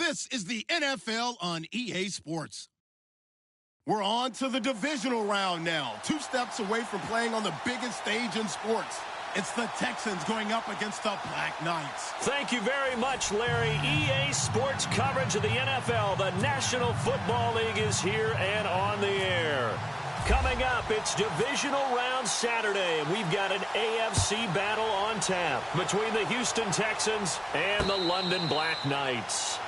This is the NFL on EA Sports. We're on to the divisional round now. 2 steps away from playing on the biggest stage in sports. It's the Texans going up against the Black Knights. Thank you very much, Larry. EA Sports coverage of the NFL. The National Football League is here and on the air. Coming up, it's divisional round Saturday, and we've got an AFC battle on tap between the Houston Texans and the London Black Knights.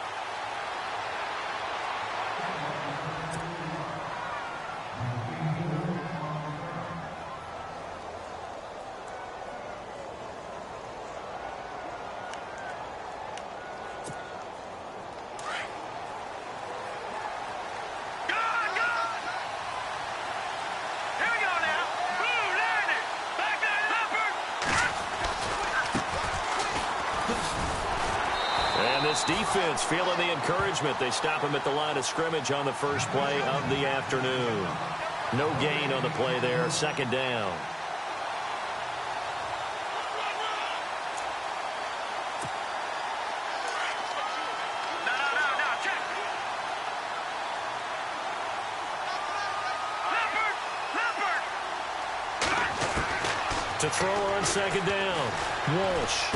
This defense feeling the encouragement. They stop him at the line of scrimmage on the first play of the afternoon. No gain on the play there. 2nd down. To throw on 2nd down. Walsh.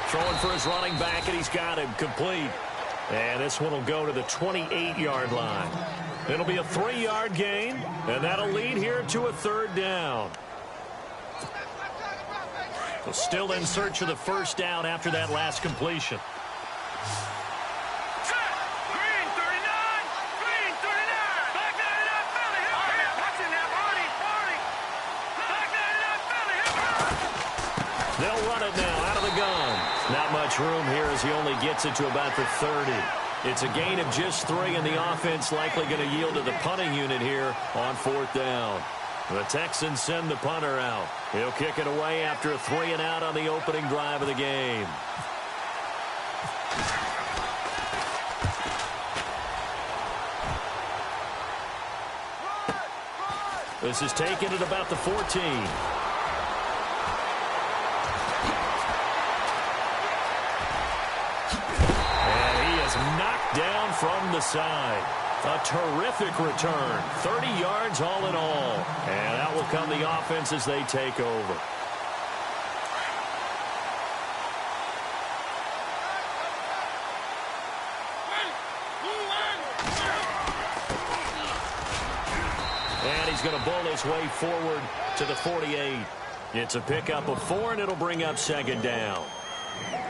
Throwing for his running back, and he's got him complete. And this one will go to the 28-yard line. It'll be a 3-yard gain, and that'll lead here to a 3rd down. So still in search of the first down after that last completion. They'll run it now out of the gun. Not much room here as he only gets it to about the 30. It's a gain of just 3, and the offense likely going to yield to the punting unit here on 4th down. The Texans send the punter out. He'll kick it away after a 3-and-out on the opening drive of the game. This is taken at about the 14. Knocked down from the side. A terrific return. 30 yards all in all. And out will come the offense as they take over. And he's going to bull his way forward to the 48. It's a pickup of 4, and it'll bring up 2nd down.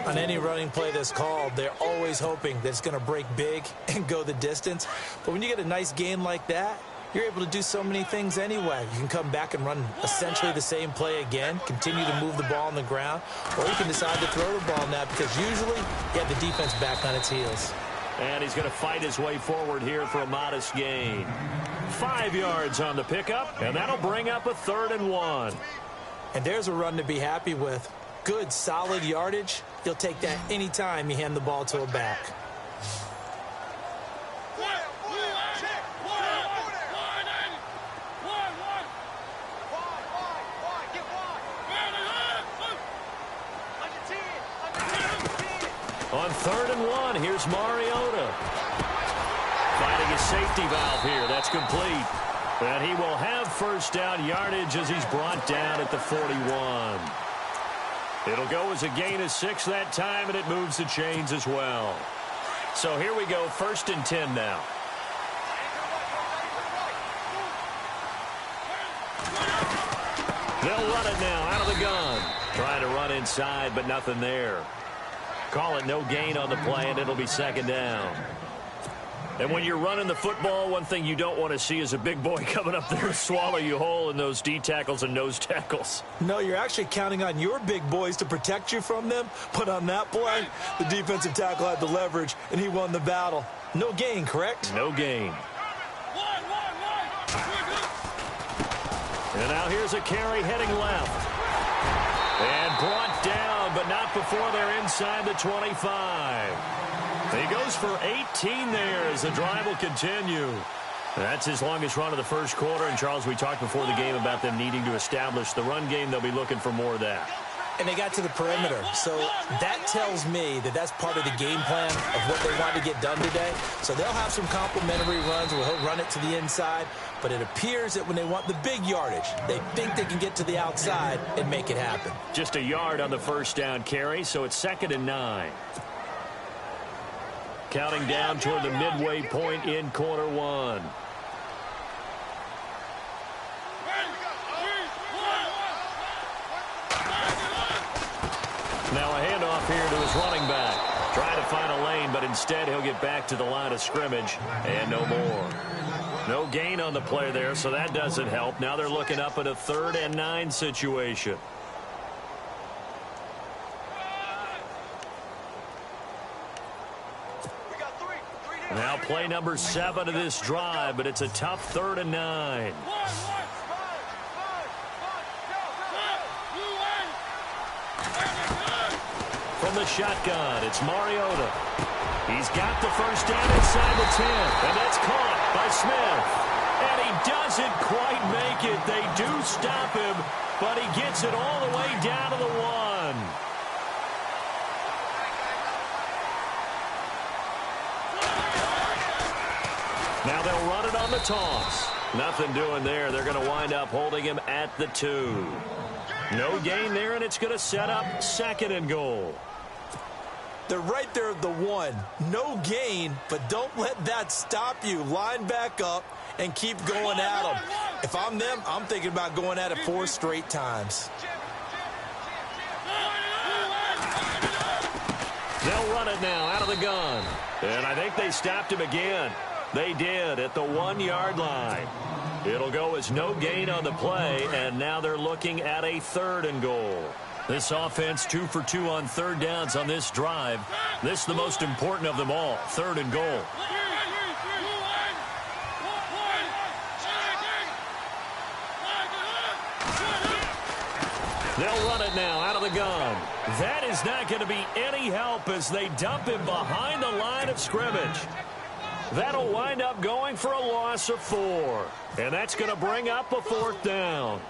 On any running play that's called, they're always hoping that it's going to break big and go the distance. But when you get a nice gain like that, you're able to do so many things anyway. You can come back and run essentially the same play again, continue to move the ball on the ground, or you can decide to throw the ball now because usually you have the defense back on its heels. And he's going to fight his way forward here for a modest gain. 5 yards on the pickup, and that'll bring up a 3rd and 1. And there's a run to be happy with. Good, solid yardage. You'll take that anytime you hand the ball to a back. On 3rd and 1, here's Mariota. Finding a safety valve here. That's complete. And he will have first down yardage as he's brought down at the 41. It'll go as a gain of 6 that time, and it moves the chains as well. So here we go, 1st and 10 now. They'll run it now out of the gun. Trying to run inside, but nothing there. Call it no gain on the play, and it'll be 2nd down. And when you're running the football, one thing you don't want to see is a big boy coming up there to swallow you whole in those D tackles and nose tackles. No, you're actually counting on your big boys to protect you from them. But on that play, the defensive tackle had the leverage, and he won the battle. No gain, correct? No gain. And now here's a carry heading left. And brought down, but not before they're inside the 25. He goes for 18 there as the drive will continue. That's his longest run of the first quarter. And, Charles, we talked before the game about them needing to establish the run game. They'll be looking for more of that. and they got to the perimeter. So that tells me that that's part of the game plan of what they want to get done today. So they'll have some complimentary runs where he'll run it to the inside, but it appears that when they want the big yardage, they think they can get to the outside and make it happen. Just a yard on the first down carry, so it's 2nd and 9. Counting down toward the midway point in quarter one. Now a handoff here to his running back. Trying to find a lane, but instead he'll get back to the line of scrimmage and no more. No gain on the play there, so that doesn't help. Now they're looking up at a 3rd and 9 situation. Now play number 7 of this drive, but it's a tough 3rd and 9. From the shotgun, it's Mariota. He's got the first down inside the 10, and that's caught by Smith. And he doesn't quite make it. They do stop him, but he gets it all the way down to the 1. Now they'll run it on the toss. Nothing doing there. They're going to wind up holding him at the 2. No gain there, and it's going to set up 2nd and goal. They're right there at the 1. No gain, but don't let that stop you. Line back up and keep going at them. If I'm them, I'm thinking about going at it 4 straight times. They'll run it now out of the gun. And I think they stopped him again. They did at the 1-yard line. It'll go as no gain on the play, and now they're looking at a 3rd and goal. This offense 2 for 2 on 3rd downs on this drive. This is the most important of them all, 3rd and goal. They'll run it now out of the gun. That is not going to be any help as they dump him behind the line of scrimmage. That'll wind up going for a loss of 4. And that's going to bring up a 4th down.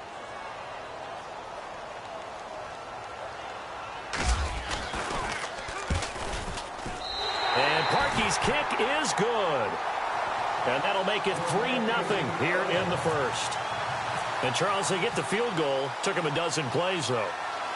And Parkey's kick is good. And that'll make it 3-0 here in the first. And, Charles, they get the field goal. Took him a dozen plays, though.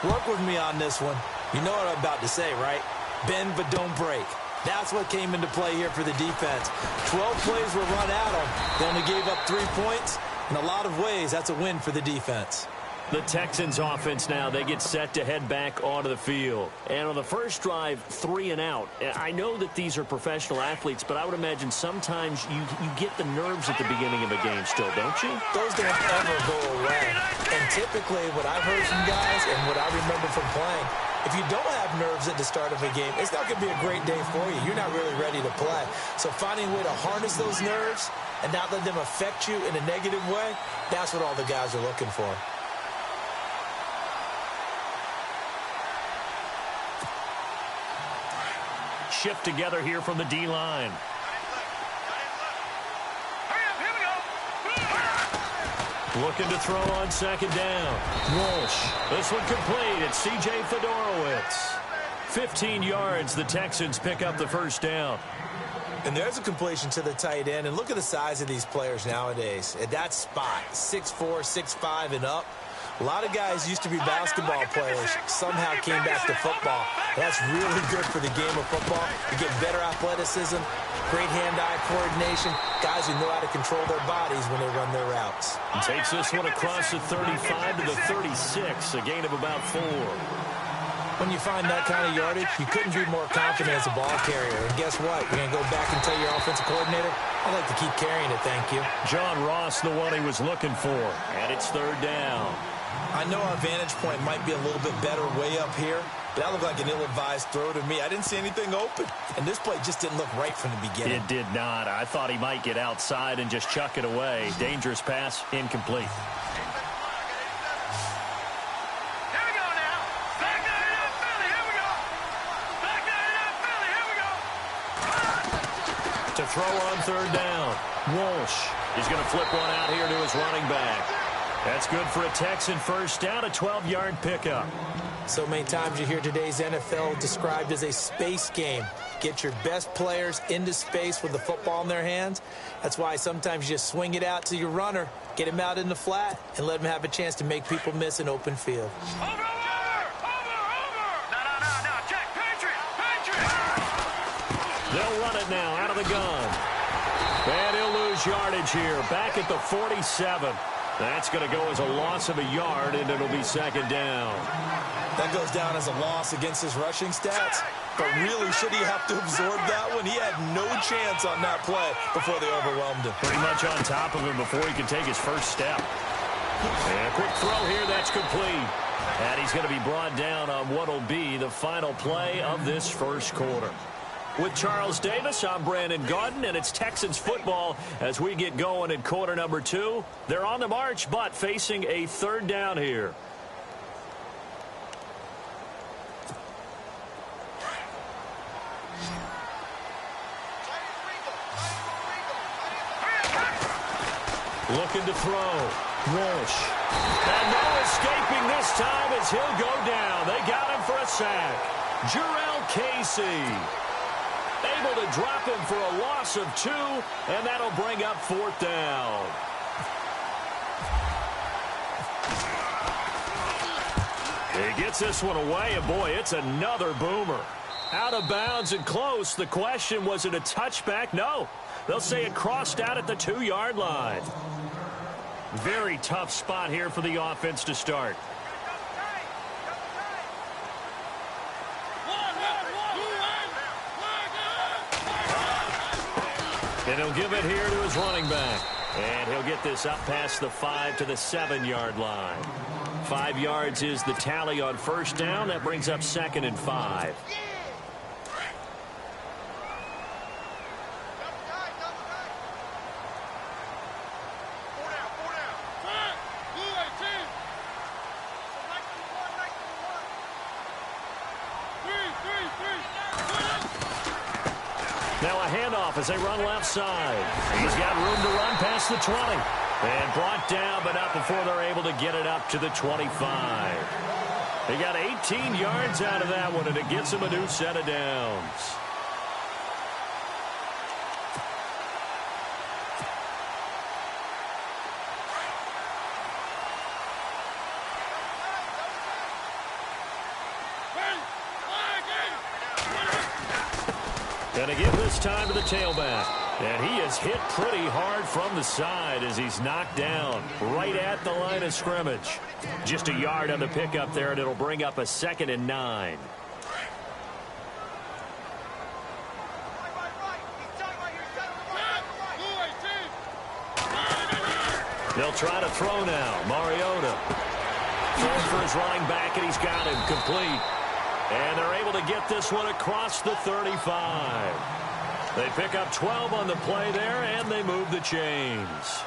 Work with me on this one. You know what I'm about to say, right? Bend but don't break. That's what came into play here for the defense. 12 plays were run at them. They only gave up 3 points. In a lot of ways, that's a win for the defense. The Texans offense now, they get set to head back onto the field. And on the first drive, 3 and out. I know that these are professional athletes, but I would imagine sometimes you get the nerves at the beginning of a game still, don't you? Those don't ever go away. And typically what I've heard from guys and what I remember from playing, if you don't have nerves at the start of a game, it's not going to be a great day for you. You're not really ready to play. So finding a way to harness those nerves and not let them affect you in a negative way, that's what all the guys are looking for. Shift together here from the D-line. Looking to throw on 2nd down. Walsh. This one complete. It's C.J. Fedorowicz. 15 yards. The Texans pick up the first down. And there's a completion to the tight end. And look at the size of these players nowadays. At that spot, 6'4", 6'5", and up. A lot of guys used to be basketball players, somehow came back to football. That's really good for the game of football. You get better athleticism, great hand-eye coordination, guys who know how to control their bodies when they run their routes. And takes this one across the 35 to the 36, a gain of about 4. When you find that kind of yardage, you couldn't be more confident as a ball carrier. And guess what? You're going to go back and tell your offensive coordinator, I'd like to keep carrying it, thank you. John Ross, the one he was looking for. And it's 3rd down. I know our vantage point might be a little bit better way up here, but that looked like an ill-advised throw to me. I didn't see anything open, and this play just didn't look right from the beginning. It did not. I thought he might get outside and just chuck it away. Dangerous pass, incomplete. To throw on 3rd down. Walsh. He's going to flip one out here to his running back. That's good for a Texan first down, a 12-yard pickup. So many times you hear today's NFL described as a space game. Get your best players into space with the football in their hands. That's why sometimes you just swing it out to your runner, get him out in the flat, and let him have a chance to make people miss an open field. Over! No, Jack, Patriot! They'll run it now out of the gun. And he'll lose yardage here, back at the 47. That's going to go as a loss of a yard, and it'll be second down. That goes down as a loss against his rushing stats. But really, should he have to absorb that one? He had no chance on that play before they overwhelmed him. Pretty much on top of him before he could take his first step. And a quick throw here, that's complete. And he's going to be brought down on what will be the final play of this first quarter. With Charles Davis, I'm Brandon Gaudin, and it's Texans football as we get going in quarter number 2. They're on the march, but facing a third down here. Looking to throw. Walsh. And no escaping this time as he'll go down. They got him for a sack. Jarrell Casey able to drop him for a loss of 2, and that'll bring up fourth down. He gets this one away, and boy, it's another boomer. Out of bounds and close. The question, was it a touchback? No. They'll say it crossed out at the 2-yard line. Very tough spot here for the offense to start. And he'll give it here to his running back. And he'll get this up past the 5 to the 7-yard line. 5 yards is the tally on first down. That brings up 2nd and 5. Now a handoff as they run left side. He's got room to run past the 20. And brought down, but not before they're able to get it up to the 25. They got 18 yards out of that one, and it gets them a new set of downs. And again this time to the tailback. And he is hit pretty hard from the side as he's knocked down right at the line of scrimmage. Just a yard on the pickup there, and it'll bring up a 2nd and 9. They'll try to throw now. Mariota throwing for his running back, and he's got him complete. And they're able to get this one across the 35. They pick up 12 on the play there, and they move the chains.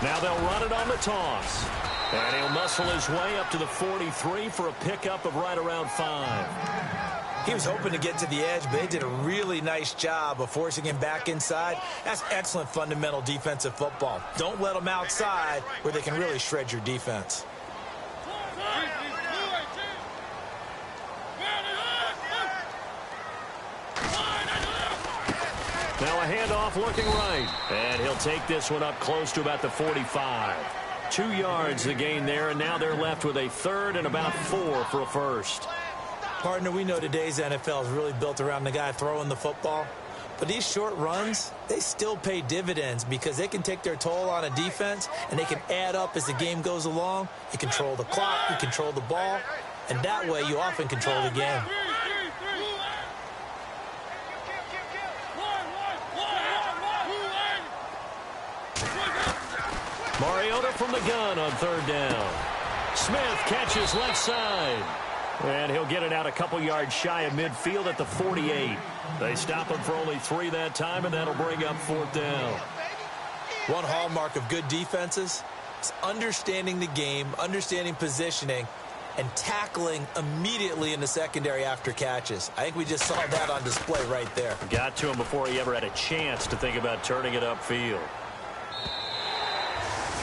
Now they'll run it on the toss. And he'll muscle his way up to the 43 for a pickup of right around 5. He was hoping to get to the edge, but they did a really nice job of forcing him back inside. That's excellent fundamental defensive football. Don't let them outside where they can really shred your defense. Now a handoff looking right. And he'll take this one up close to about the 45. 2 yards the gain there, and now they're left with a 3rd and about 4 for a first. Partner, we know today's NFL is really built around the guy throwing the football. But these short runs, they still pay dividends because they can take their toll on a defense, and they can add up as the game goes along. You control the clock, you control the ball, and that way you often control the game. Mariota from the gun on 3rd down. Smith catches left side. And he'll get it out a couple yards shy of midfield at the 48. They stop him for only 3 that time, and that'll bring up 4th down. One hallmark of good defenses is understanding the game, understanding positioning, and tackling immediately in the secondary after catches. I think we just saw that on display right there. Got to him before he ever had a chance to think about turning it upfield.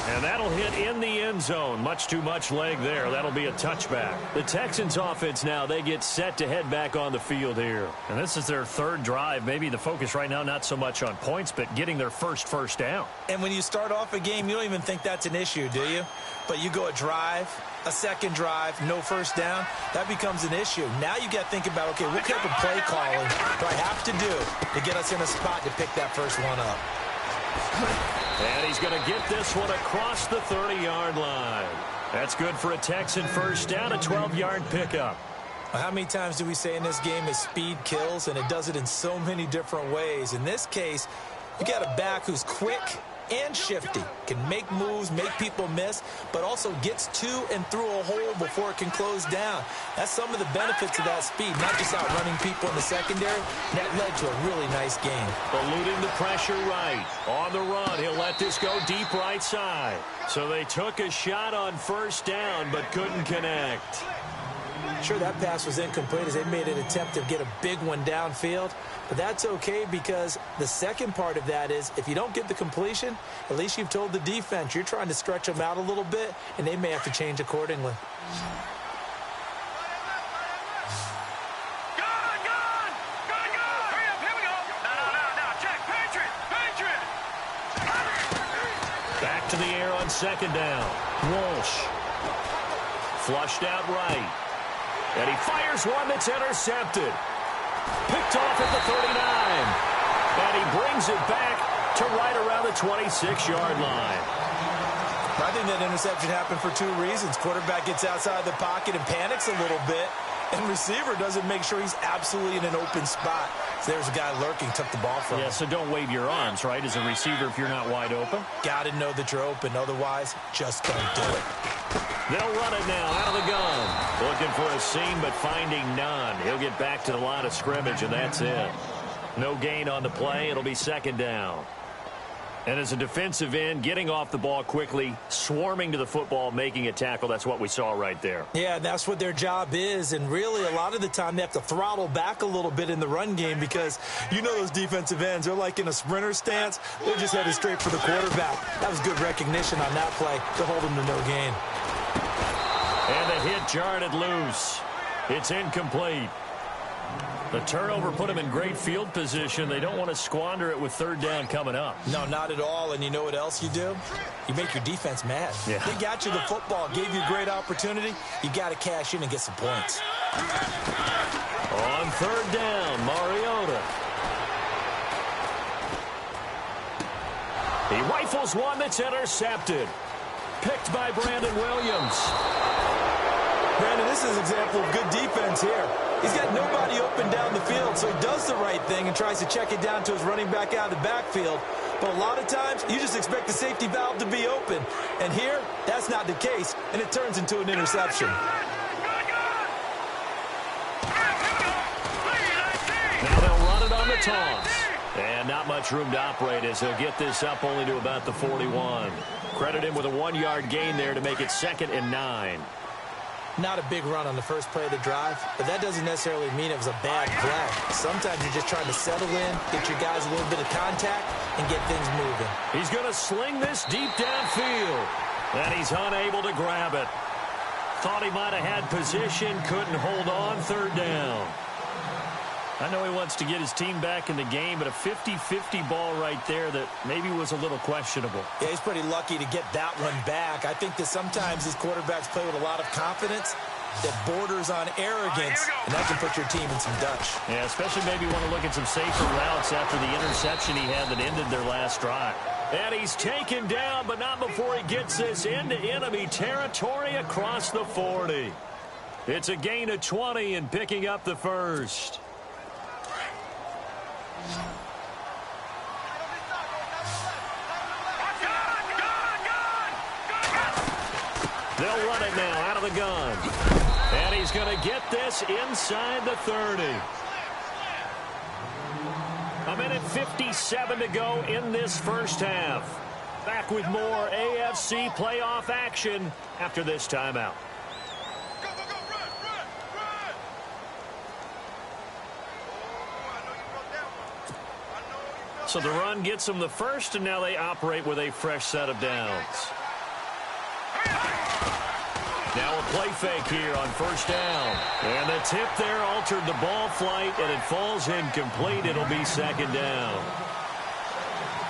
And that'll hit in the end zone. Much too much leg there. That'll be a touchback. The Texans offense now, they get set to head back on the field here. And this is their third drive. Maybe the focus right now not so much on points, but getting their first down. And when you start off a game, you don't even think that's an issue, do you? But you go a drive, a second drive, no first down, that becomes an issue. Now you got to think about, okay, what type of play calling do I have to do to get us in a spot to pick that first one up? And he's going to get this one across the 30-yard line. That's good for a Texan first down, a 12-yard pickup. How many times do we say in this game is speed kills, and it does it in so many different ways. In this case, you got a back who's quick and shifty, can make moves, make people miss, but also gets to and through a hole before it can close down. That's some of the benefits of that speed, not just outrunning people in the secondary. That led to a really nice game. Eluding the pressure right. On the run, he'll let this go deep right side. So they took a shot on first down, but couldn't connect. Sure, that pass was incomplete as they made an attempt to get a big one downfield, but that's okay because the second part of that is if you don't get the completion, at least you've told the defense you're trying to stretch them out a little bit, and they may have to change accordingly. Back to the air on second down. Walsh. Flushed out right. And he fires one that's intercepted. Picked off at the 39. And he brings it back to right around the 26-yard line. I think that interception happened for two reasons. Quarterback gets outside the pocket and panics a little bit, and receiver doesn't make sure he's absolutely in an open spot. So there's a guy lurking, took the ball from him. Yeah, so don't wave your arms, right, as a receiver if you're not wide open. Got to know that you're open. Otherwise, just don't do it. They'll run it now out of the gun. Looking for a seam, but finding none. He'll get back to the line of scrimmage, and that's it. No gain on the play. It'll be second down. And as a defensive end, getting off the ball quickly, swarming to the football, making a tackle, that's what we saw right there. Yeah, that's what their job is, and really a lot of the time they have to throttle back a little bit in the run game because you know those defensive ends, they're like in a sprinter stance. They're just headed straight for the quarterback. That was good recognition on that play to hold him to no gain. And the hit jarred it loose. It's incomplete. The turnover put them in great field position. They don't want to squander it with third down coming up. No, not at all. And you know what else you do? You make your defense mad. Yeah. They got you the football, gave you a great opportunity. You got to cash in and get some points. On third down, Mariota. He rifles one that's intercepted. Picked by Brandon Williams. Brandon, this is an example of good defense here. He's got nobody open down the field, so he does the right thing and tries to check it down to his running back out of the backfield. But a lot of times, you just expect the safety valve to be open. And here, that's not the case, and it turns into an interception. Now they'll run it on the toss. And not much room to operate as he'll get this up only to about the 41. Credit him with a 1-yard gain there to make it 2nd and 9. Not a big run on the first play of the drive, but that doesn't necessarily mean it was a bad play. Sometimes you're just trying to settle in, get your guys a little bit of contact, and get things moving. He's going to sling this deep downfield, and he's unable to grab it. Thought he might have had position, couldn't hold on, third down. I know he wants to get his team back in the game, but a 50-50 ball right there that maybe was a little questionable. Yeah, he's pretty lucky to get that one back. I think that sometimes these quarterbacks play with a lot of confidence that borders on arrogance, and that can put your team in some Dutch. Yeah, especially maybe want to look at some safer routes after the interception he had that ended their last drive. And he's taken down, but not before he gets this into enemy territory across the 40. It's a gain of 20 and picking up the first. They'll run it now out of the gun. And he's going to get this inside the 30. A minute 57 to go in this first half. Back with more AFC playoff action after this timeout. So the run gets them the first, and now they operate with a fresh set of downs. Now a play fake here on first down. And the tip there altered the ball flight, and it falls incomplete. It'll be second down.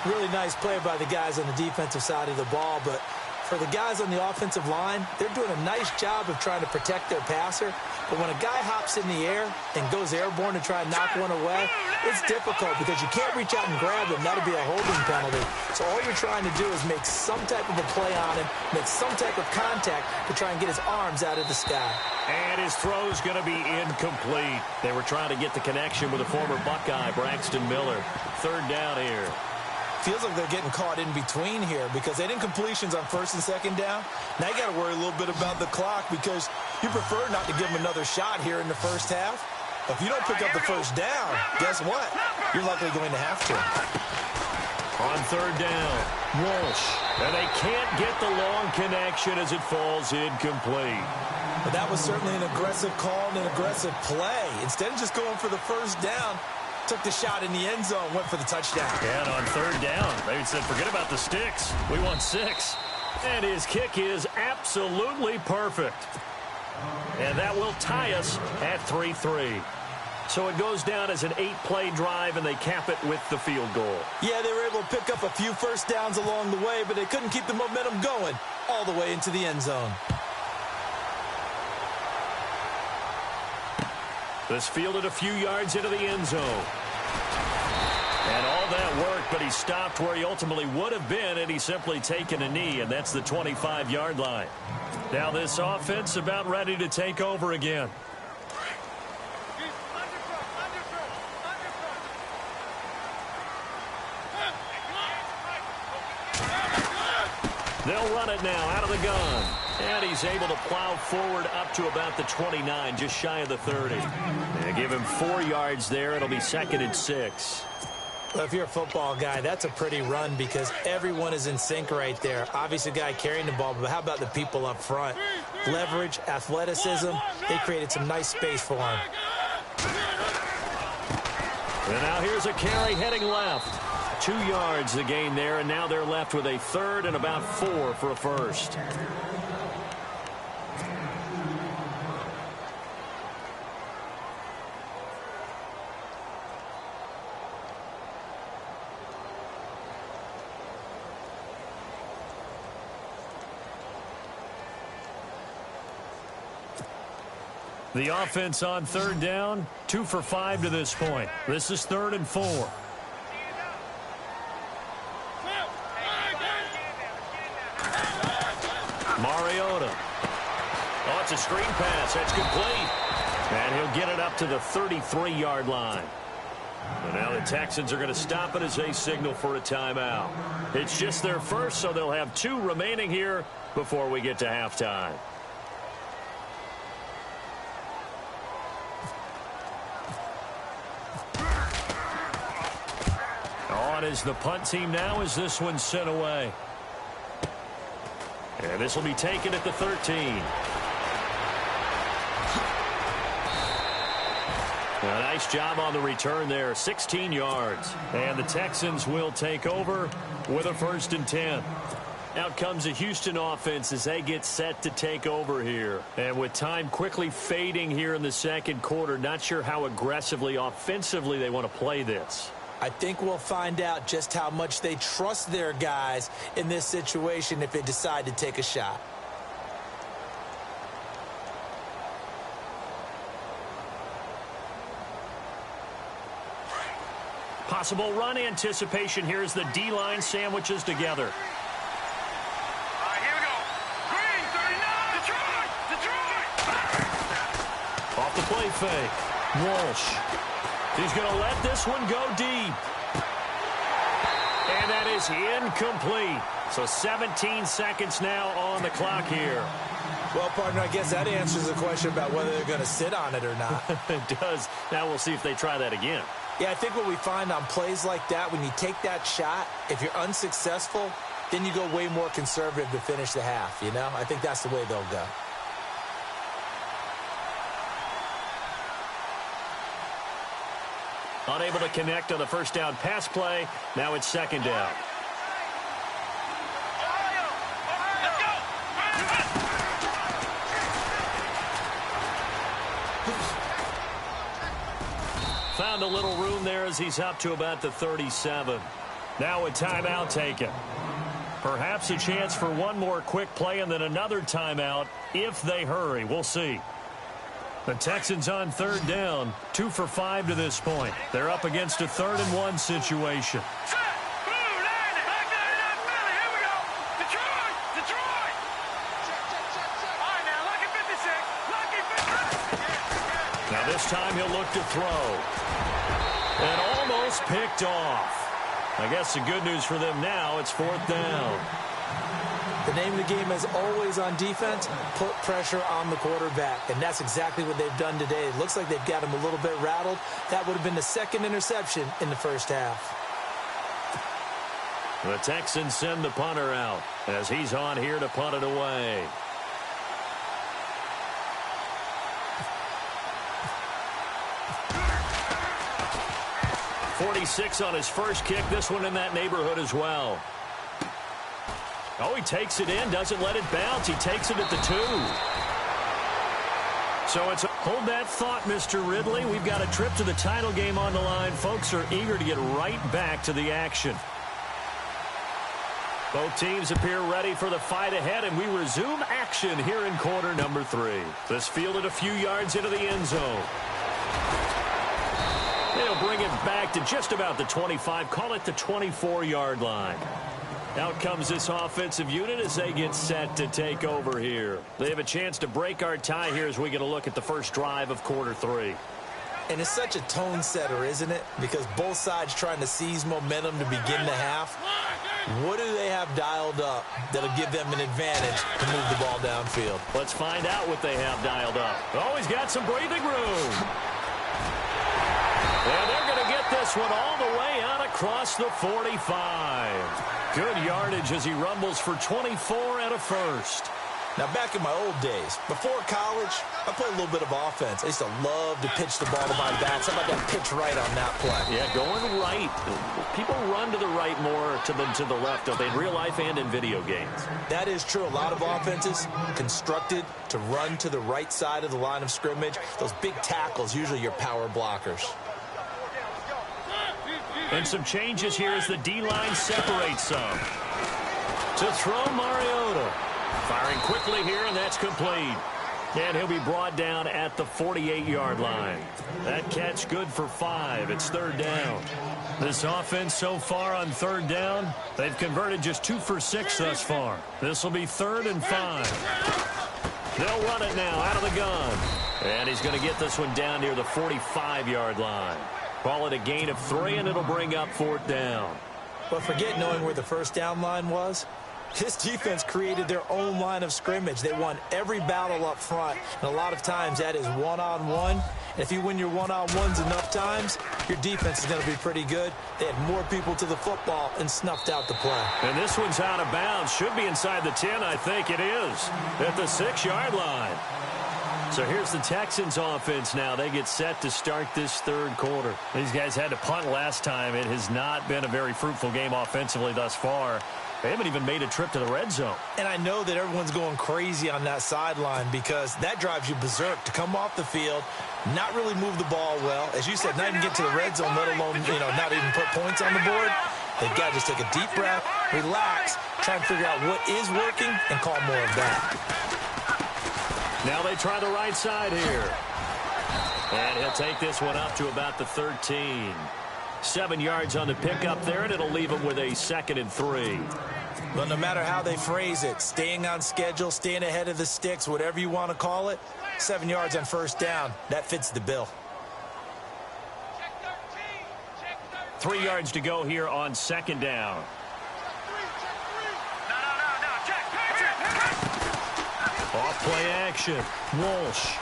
Really nice play by the guys on the defensive side of the ball, but for the guys on the offensive line, they're doing a nice job of trying to protect their passer. But when a guy hops in the air and goes airborne to try and knock one away, it's difficult because you can't reach out and grab him. That'll be a holding penalty. So all you're trying to do is make some type of a play on him, make some type of contact to try and get his arms out of the sky. And his throw's going to be incomplete. They were trying to get the connection with a former Buckeye, Braxton Miller. Third down here. Feels like they're getting caught in between here because they didn't completions on first and second down. Now you got to worry a little bit about the clock because you prefer not to give them another shot here in the first half. But if you don't pick up the first down, guess what? You're likely going to have to. On third down, Walsh. And they can't get the long connection as it falls incomplete. But that was certainly an aggressive call and an aggressive play. Instead of just going for the first down, took the shot in the end zone, went for the touchdown. And on third down, they said, forget about the sticks. We want 6. And his kick is absolutely perfect. And that will tie us at 3-3. So it goes down as an 8-play drive, and they cap it with the field goal. Yeah, they were able to pick up a few first downs along the way, but they couldn't keep the momentum going all the way into the end zone. This fielded a few yards into the end zone. And all that work, but he stopped where he ultimately would have been, and he's simply taken a knee, and that's the 25-yard line. Now this offense about ready to take over again. They'll run it now out of the gun. And he's able to plow forward up to about the 29, just shy of the 30. They give him 4 yards there. It'll be second and 6. Well, if you're a football guy, that's a pretty run because everyone is in sync right there. Obviously, the guy carrying the ball, but how about the people up front? Leverage, athleticism, they created some nice space for him. And now here's a carry heading left. 2 yards the gain there, and now they're left with a third and about 4 for a first. The offense on third down, 2 for 5 to this point. This is 3rd and 4. Mariota. Oh, it's a screen pass. That's complete. And he'll get it up to the 33-yard line. And now the Texans are going to stop it as they signal for a timeout. It's just their first, so they'll have 2 remaining here before we get to halftime. On is the punt team now as this one's sent away. And this will be taken at the 13. A nice job on the return there, 16 yards. And the Texans will take over with a 1st and 10. Out comes the Houston offense as they get set to take over here. And with time quickly fading here in the second quarter, not sure how aggressively, offensively they want to play this. I think we'll find out just how much they trust their guys in this situation if they decide to take a shot. Possible run anticipation here as the D-line sandwiches together. Here we go. Green, 39. Detroit. Off the play fake. Walsh. He's going to let this one go deep. And that is incomplete. So 17 seconds now on the clock here. Well, partner, I guess that answers the question about whether they're going to sit on it or not. It does. Now we'll see if they try that again. Yeah, I think what we find on plays like that, when you take that shot, if you're unsuccessful, then you go way more conservative to finish the half, you know? I think that's the way they'll go. Unable to connect on the first down pass play. Now it's second down. Found a little room there as he's up to about the 37. Now a timeout taken. Perhaps a chance for one more quick play and then another timeout if they hurry. We'll see. The Texans on third down, 2 for 5 to this point. They're up against a 3rd and 1 situation. Now this time he'll look to throw. And almost picked off. I guess the good news for them now, it's 4th down. The name of the game is always on defense, put pressure on the quarterback. And that's exactly what they've done today. It looks like they've got him a little bit rattled. That would have been the 2nd interception in the first half. The Texans send the punter out as he's on here to punt it away. .46 on his first kick. This one in that neighborhood as well. Oh, he takes it in, doesn't let it bounce. He takes it at the 2. So it's hold that thought, Mr. Ridley. We've got a trip to the title game on the line. Folks are eager to get right back to the action. Both teams appear ready for the fight ahead, and we resume action here in quarter number 3. This fielded a few yards into the end zone. They'll bring it back to just about the 25, call it the 24-yard line. Out comes this offensive unit as they get set to take over here. They have a chance to break our tie here as we get a look at the first drive of quarter 3. And it's such a tone setter, isn't it? Because both sides trying to seize momentum to begin the half. What do they have dialed up that'll give them an advantage to move the ball downfield? Let's find out what they have dialed up. Oh, he's got some breathing room. And they're going to get this one all the way out across the 45. Good yardage as he rumbles for 24 and a first. Now, back in my old days, before college, I played a little bit of offense. I used to love to pitch the ball to my backs. How about that pitch right on that play? Yeah, going right. People run to the right more than to the left, don't they, in real life and in video games? That is true. A lot of offenses constructed to run to the right side of the line of scrimmage. Those big tackles, usually your power blockers. And some changes here as the D-line separates some. To throw Mariota. Firing quickly here, and that's complete. And he'll be brought down at the 48-yard line. That catch good for 5. It's 3rd down. This offense so far on 3rd down, they've converted just 2 for 6 thus far. This will be 3rd and 5. They'll run it now out of the gun. And he's going to get this one down near the 45-yard line. Call it a gain of 3, and it'll bring up 4th down. But forget knowing where the first down line was. This defense created their own line of scrimmage. They won every battle up front, and a lot of times that is one-on-one. And if you win your one-on-ones enough times, your defense is going to be pretty good. They had more people to the football and snuffed out the play. And this one's out of bounds. Should be inside the 10, I think it is, at the 6-yard line. So here's the Texans offense now. They get set to start this 3rd quarter. These guys had to punt last time. It has not been a very fruitful game offensively thus far. They haven't even made a trip to the red zone. And I know that everyone's going crazy on that sideline because that drives you berserk to come off the field, not really move the ball well. As you said, not even get to the red zone, let alone, not even put points on the board. They've got to just take a deep breath, relax, try and figure out what is working, and call more of that. Now they try the right side here. And he'll take this one up to about the 13. 7 yards on the pickup there, and it'll leave him with a 2nd and 3. Well, no matter how they phrase it, staying on schedule, staying ahead of the sticks, whatever you want to call it, 7 yards on first down, that fits the bill. 3 yards to go here on 2nd down. Off play action. Walsh.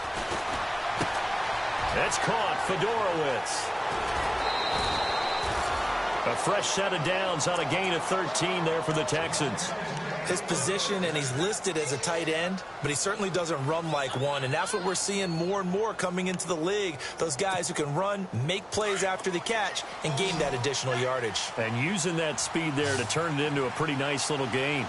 That's caught. Fedorowicz. A fresh set of downs on a gain of 13 there for the Texans. his position, and he's listed as a tight end, but he certainly doesn't run like one, and that's what we're seeing more and more coming into the league. Those guys who can run, make plays after the catch, and gain that additional yardage. And using that speed there to turn it into a pretty nice little gain.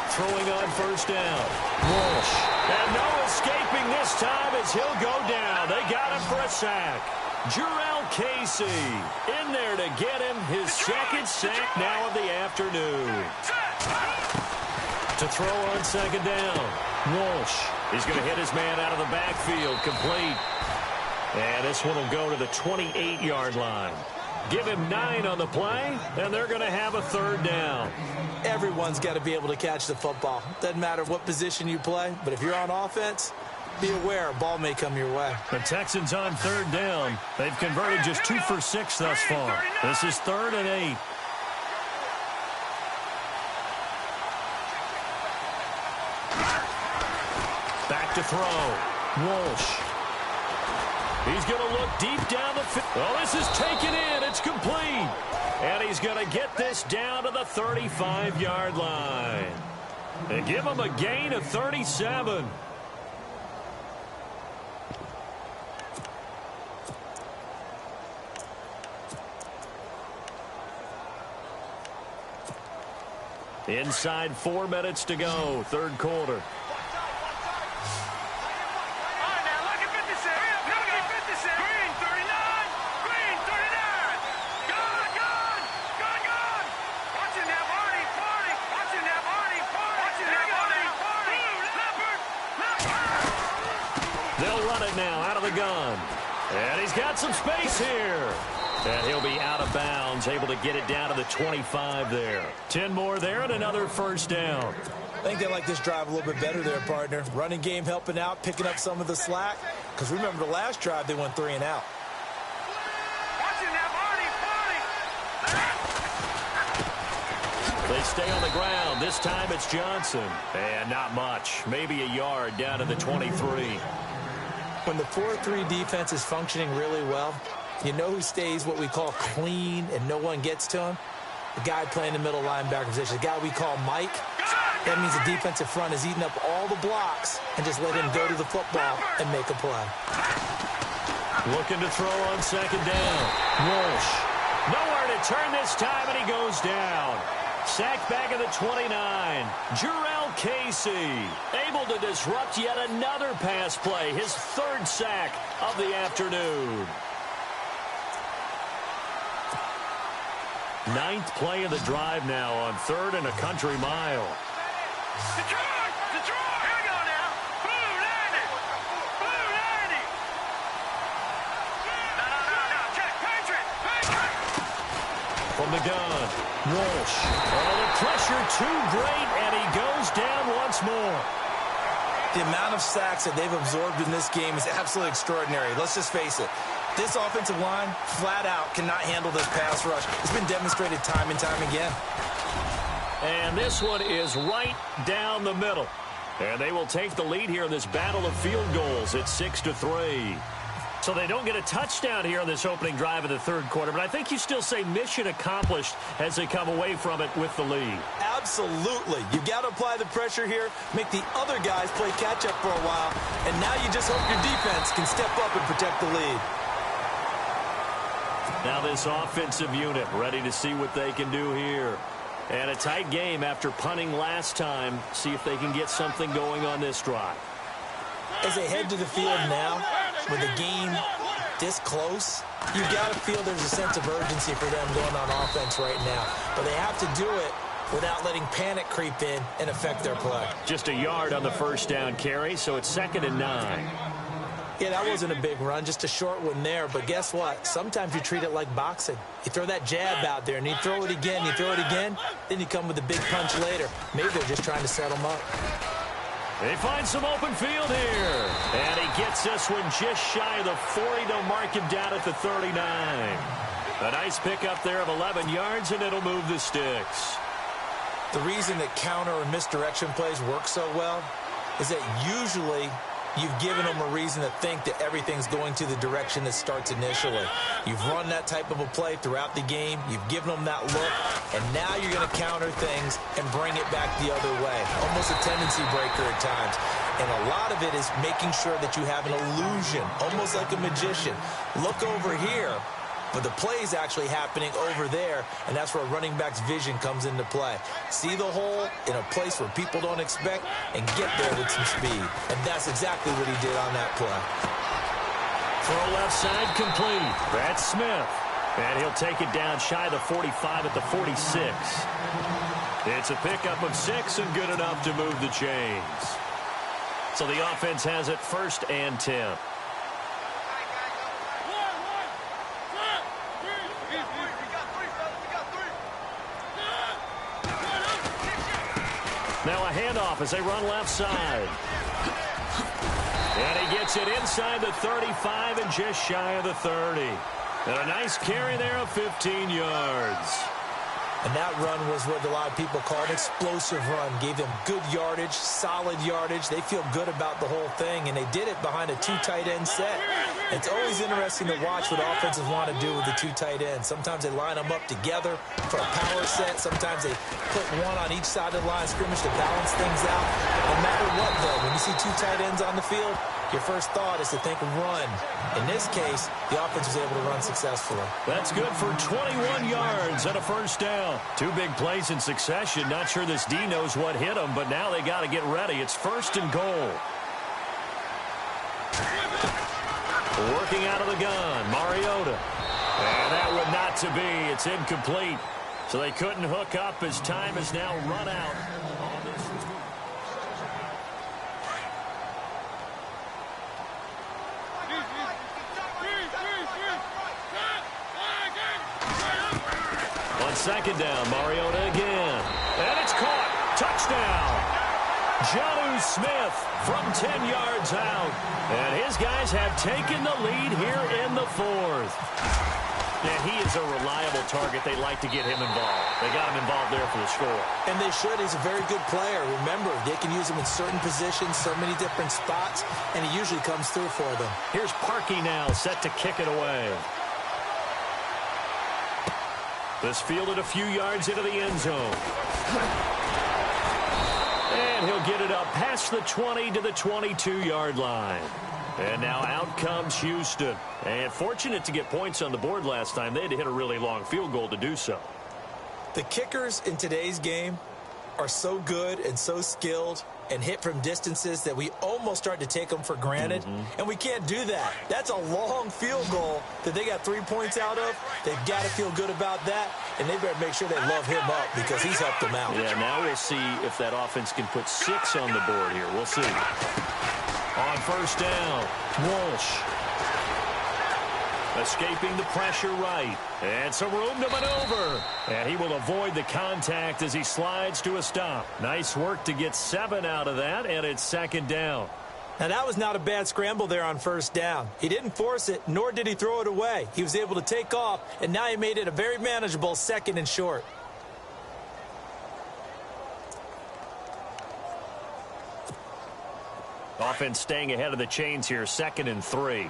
Throwing on first down. Walsh. And no escaping this time as he'll go down. They got him for a sack. Jurrell Casey in there to get him his second sack now of the afternoon. To throw on second down. Walsh. He's going to hit his man out of the backfield. Complete. And this one will go to the 28-yard line. Give him 9 on the play, and they're going to have a third down. Everyone's got to be able to catch the football. Doesn't matter what position you play, but if you're on offense, be aware a ball may come your way. The Texans on third down. They've converted just 2 for 6 thus far. This is 3rd and 8. Back to throw. Walsh. He's going to look deep down the field. Oh, this is taken in. It's complete. And he's going to get this down to the 35-yard line. And give him a gain of 37. Inside 4 minutes to go, third quarter. They'll run it now out of the gun. And he's got some space here. And he'll be out of bounds, able to get it down to the 25 there. 10 more there and another first down. I think they like this drive a little bit better there, partner. Running game helping out, picking up some of the slack. Because remember the last drive, they went 3 and out. They stay on the ground. This time it's Johnson. And not much. Maybe a yard down to the 23. When the 4-3 defense is functioning really well, you know who stays what we call clean and no one gets to him? The guy playing the middle linebacker position, the guy we call Mike. That means the defensive front is eating up all the blocks and just let him go to the football and make a play. Looking to throw on second down. Walsh. Nowhere to turn this time, and he goes down. Sacked back at the 29. Jurrell Casey able to disrupt yet another pass play. His 3rd sack of the afternoon. 9th play of the drive now on 3rd and a country mile. Detroit! Detroit! Here we go now. Blue 90. Blue 90. No. Check. Patriot. From the gun. Walsh. Oh, the pressure too great, and he goes down once more. The amount of sacks that they've absorbed in this game is absolutely extraordinary. Let's just face it. This offensive line, flat out, cannot handle this pass rush. It's been demonstrated time and time again. And this one is right down the middle. And they will take the lead here in this battle of field goals at 6-3. So they don't get a touchdown here on this opening drive of the third quarter, but I think you still say mission accomplished as they come away from it with the lead. Absolutely. You got to apply the pressure here, make the other guys play catch-up for a while, and now you just hope your defense can step up and protect the lead. Now this offensive unit ready to see what they can do here. And a tight game after punting last time. See if they can get something going on this drive. As they head to the field now, with the game this close, you've got to feel there's a sense of urgency for them going on offense right now. But they have to do it without letting panic creep in and affect their play. Just a yard on the first down carry, so it's 2nd and 9. Yeah, that wasn't a big run, just a short one there. But guess what? Sometimes you treat it like boxing. You throw that jab out there, and you throw it again, then you come with a big punch later. Maybe they're just trying to set them up. They find some open field here. And he gets this one just shy of the 40. They'll mark him down at the 39. A nice pickup there of 11 yards, and it'll move the sticks. The reason that counter or misdirection plays work so well is that usually you've given them a reason to think that everything's going to the direction it starts initially. You've run that type of a play throughout the game. You've given them that look, and now you're going to counter things and bring it back the other way. Almost a tendency breaker at times. And a lot of it is making sure that you have an illusion, almost like a magician. Look over here, but the play is actually happening over there, and that's where a running back's vision comes into play. See the hole in a place where people don't expect and get there with some speed. And that's exactly what he did on that play. Throw left side complete. That's Smith. And he'll take it down shy of the 45 at the 46. It's a pickup of 6 and good enough to move the chains. So the offense has it 1st and 10. Now a handoff as they run left side. And he gets it inside the 35 and just shy of the 30. And a nice carry there of 15 yards. And that run was what a lot of people call an explosive run. Gave them good yardage, solid yardage. They feel good about the whole thing, and they did it behind a 2 tight end set. It's always interesting to watch what offenses want to do with the 2 tight ends. Sometimes they line them up together for a power set. Sometimes they put one on each side of the line of scrimmage to balance things out. No matter what, though, when you see 2 tight ends on the field, your first thought is to think run. In this case, the offense was able to run successfully. That's good for 21 yards and a 1st down. 2 big plays in succession. Not sure this D knows what hit them, but now they got to get ready. It's 1st and goal. Working out of the gun, Mariota. And that one not to be. It's incomplete. So they couldn't hook up as time has now run out. On 2nd down, Mariota again. And it's caught. Touchdown. Jonnu Smith from 10 yards out. And his guys have taken the lead here in the 4th. And he is a reliable target. They like to get him involved. They got him involved there for the score. And they should. He's a very good player. Remember, they can use him in certain positions, so many different spots, and he usually comes through for them. Here's Parkey now, set to kick it away. This fielded a few yards into the end zone. And he'll get it up past the 20 to the 22-yard line. And now out comes Houston. And fortunate to get points on the board last time. They had to hit a really long field goal to do so. The kickers in today's game are so good and so skilled and hit from distances that we almost start to take them for granted. And we can't do that. That's a long field goal that they got 3 points out of. They've got to feel good about that, and they better make sure they love him up because he's helped them out. Yeah, now we'll see if that offense can put 6 on the board here. We'll see. On 1st down, Walsh. Escaping the pressure right. And some room to maneuver. And he will avoid the contact as he slides to a stop. Nice work to get 7 out of that, and it's 2nd down. Now, that was not a bad scramble there on 1st down. He didn't force it, nor did he throw it away. He was able to take off, and now he made it a very manageable 2nd and short. Offense staying ahead of the chains here, 2nd and 3.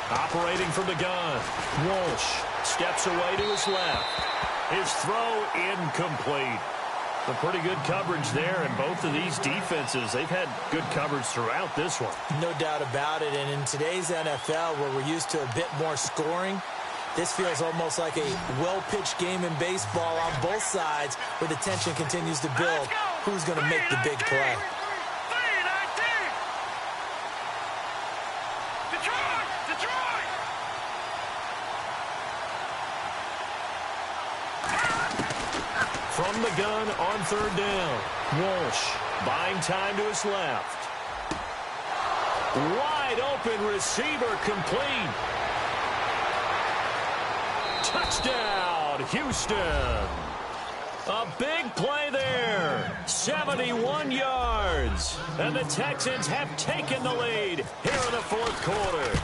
Operating from the gun, Walsh steps away to his left. His throw incomplete. A pretty good coverage there, and both of these defenses, they've had good coverage throughout this one. No doubt about it, and in today's NFL, where we're used to a bit more scoring, this feels almost like a well-pitched game in baseball on both sides where the tension continues to build. Who's going to make the big play? From the gun on 3rd down, Walsh buying time to his left. Wide open receiver complete. Touchdown, Houston. A big play there. 71 yards. And the Texans have taken the lead here in the fourth quarter.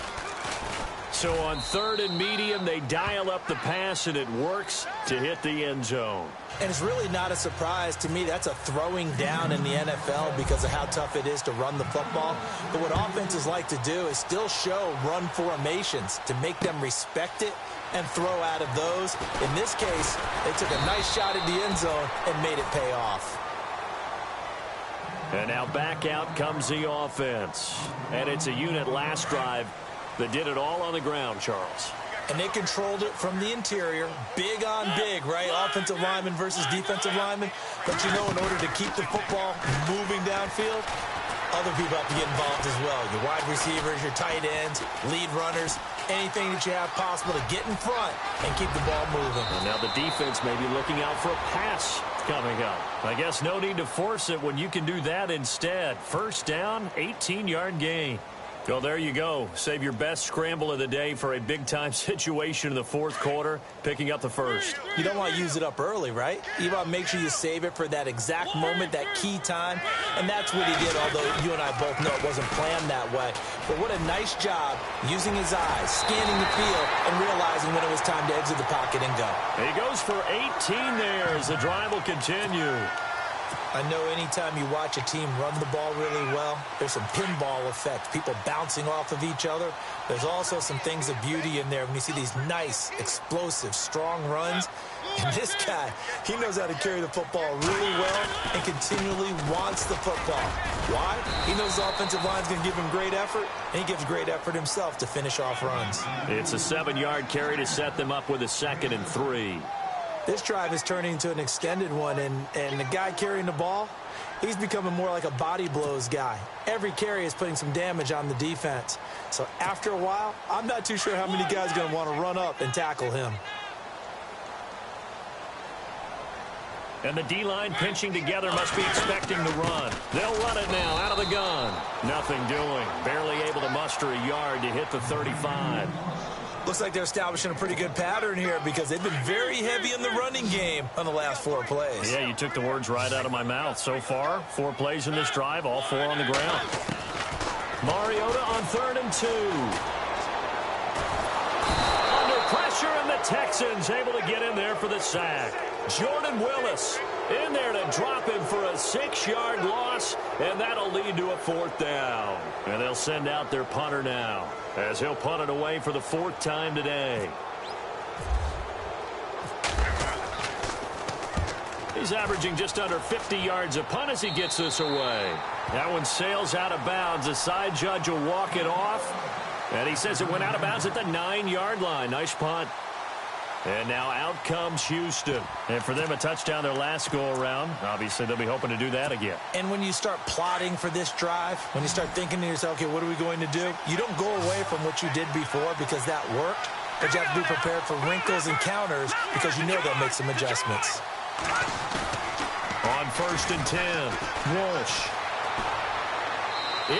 So on 3rd and medium, they dial up the pass, and it works to hit the end zone. And it's really not a surprise to me. That's a throwing down in the NFL because of how tough it is to run the football. But what offenses like to do is still show run formations to make them respect it and throw out of those. In this case, they took a nice shot at the end zone and made it pay off. And now back out comes the offense. And it's a unit last drive that did it all on the ground, Charles. And they controlled it from the interior. Big on big, right? Offensive lineman versus defensive lineman. But you know, in order to keep the football moving downfield, other people have to get involved as well. Your wide receivers, your tight ends, lead runners, anything that you have possible to get in front and keep the ball moving. And now the defense may be looking out for a pass coming up. I guess no need to force it when you can do that instead. First down, 18-yard gain. Well, there you go. Save your best scramble of the day for a big-time situation in the fourth quarter, picking up the first. You don't want to use it up early, right? You want to make sure you save it for that exact moment, that key time. And that's what he did, although you and I both know it wasn't planned that way. But what a nice job using his eyes, scanning the field, and realizing when it was time to exit the pocket and go. He goes for 18 there as the drive will continue. I know anytime you watch a team run the ball really well, there's some pinball effect, people bouncing off of each other. There's also some things of beauty in there when you see these nice, explosive, strong runs. And this guy, he knows how to carry the football really well and continually wants the football. Why? He knows the offensive line's going to give him great effort, and he gives great effort himself to finish off runs. It's a 7-yard carry to set them up with a 2nd and 3. This drive is turning into an extended one, and the guy carrying the ball, he's becoming more like a body blows guy. Every carry is putting some damage on the defense. So after a while, I'm not too sure how many guys are going to want to run up and tackle him. And the D-line pinching together must be expecting the run. They'll run it now out of the gun. Nothing doing. Barely able to muster a yard to hit the 35. Looks like they're establishing a pretty good pattern here because they've been very heavy in the running game on the last 4 plays. Yeah, you took the words right out of my mouth. So far, 4 plays in this drive, all 4 on the ground. Mariota on 3rd and 2. Under pressure, and the Texans able to get in there for the sack. Jordan Willis in there to drop him for a 6-yard loss, and that'll lead to a 4th down. And they'll send out their punter now, as he'll punt it away for the 4th time today. He's averaging just under 50 yards a punt as he gets this away. That one sails out of bounds. The side judge will walk it off, and he says it went out of bounds at the 9-yard line. Nice punt. And now out comes Houston. And for them, a touchdown their last go-around. Obviously, they'll be hoping to do that again. And when you start plotting for this drive, when you start thinking to yourself, okay, what are we going to do? You don't go away from what you did before because that worked. But you have to be prepared for wrinkles and counters because you know they'll make some adjustments. On 1st and 10, Walsh.